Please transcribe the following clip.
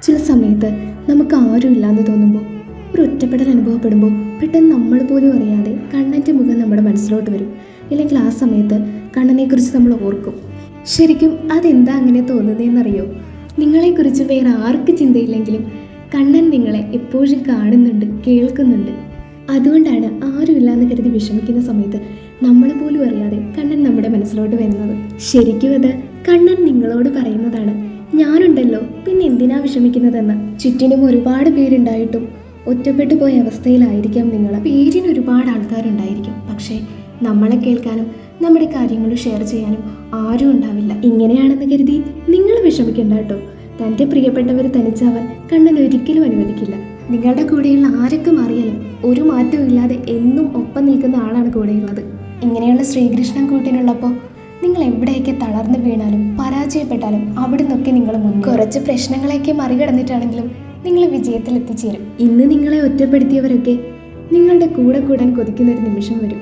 ചില സമയത്ത് നമുക്ക് ആരും ഇല്ലാന്ന് തോന്നുമ്പോൾ, ഒരു ഒറ്റപ്പെടൽ അനുഭവപ്പെടുമ്പോൾ പെട്ടെന്ന് നമ്മൾ പോലും അറിയാതെ കണ്ണൻ്റെ മുഖം നമ്മുടെ മനസ്സിലോട്ട് വരും. ഇല്ലെങ്കിൽ ആ സമയത്ത് കണ്ണനെക്കുറിച്ച് നമ്മൾ ഓർക്കും. ശരിക്കും അതെന്താ അങ്ങനെ തോന്നുന്നതെന്നറിയോ? നിങ്ങളെക്കുറിച്ച് വേറെ ആർക്ക് ചിന്തയില്ലെങ്കിലും കണ്ണൻ നിങ്ങളെ എപ്പോഴും കാണുന്നുണ്ട്, കേൾക്കുന്നുണ്ട്. അതുകൊണ്ടാണ് ആരുമില്ലാന്ന് കരുതി വിഷമിക്കുന്ന സമയത്ത് നമ്മൾ പോലും അറിയാതെ കണ്ണൻ നമ്മുടെ മനസ്സിലോട്ട് വരുന്നത്. ശരിക്കും അത് കണ്ണൻ നിങ്ങളോട് പറയുന്നതാണ്, ഞാനുണ്ടല്ലോ, പിന്നെ എന്തിനാ വിഷമിക്കുന്നതെന്ന്. ചുറ്റിനും ഒരുപാട് പേരുണ്ടായിട്ടും ഒറ്റപ്പെട്ടു പോയ അവസ്ഥയിലായിരിക്കാം നിങ്ങൾ. പേരിന് ഒരുപാട് ആൾക്കാരുണ്ടായിരിക്കും, പക്ഷേ നമ്മളെ കേൾക്കാനും നമ്മുടെ കാര്യങ്ങൾ ഷെയർ ചെയ്യാനും ആരും ഉണ്ടാവില്ല. ഇങ്ങനെയാണെന്ന് കരുതി നിങ്ങൾ വിഷമിക്കണ്ട കേട്ടോ. തൻ്റെ പ്രിയപ്പെട്ടവർ തനിച്ചാവാൻ കണ്ണൻ ഒരിക്കലും അനുവദിക്കില്ല. നിങ്ങളുടെ കൂടെയുള്ള ആരൊക്കെ മാറിയാലും ഒരു മാറ്റവും ഇല്ലാതെ എന്നും ഒപ്പം നിൽക്കുന്ന ആളാണ് കൂടെയുള്ളത്. ഇങ്ങനെയുള്ള ശ്രീകൃഷ്ണൻ കൂട്ടിനുള്ളപ്പോൾ നിങ്ങൾ എവിടെയൊക്കെ തളർന്നു വീണാലും പരാജയപ്പെട്ടാലും അവിടെ നിന്നൊക്കെ നിങ്ങൾ കുറച്ച് പ്രശ്നങ്ങളെയൊക്കെ മറികടന്നിട്ടാണെങ്കിലും നിങ്ങൾ വിജയത്തിൽ എത്തിച്ചേരും. ഇന്ന് നിങ്ങളെ ഒറ്റപ്പെടുത്തിയവരൊക്കെ നിങ്ങളുടെ കൂടെ കൂടാൻ കൊതിക്കുന്നൊരു നിമിഷം വരും.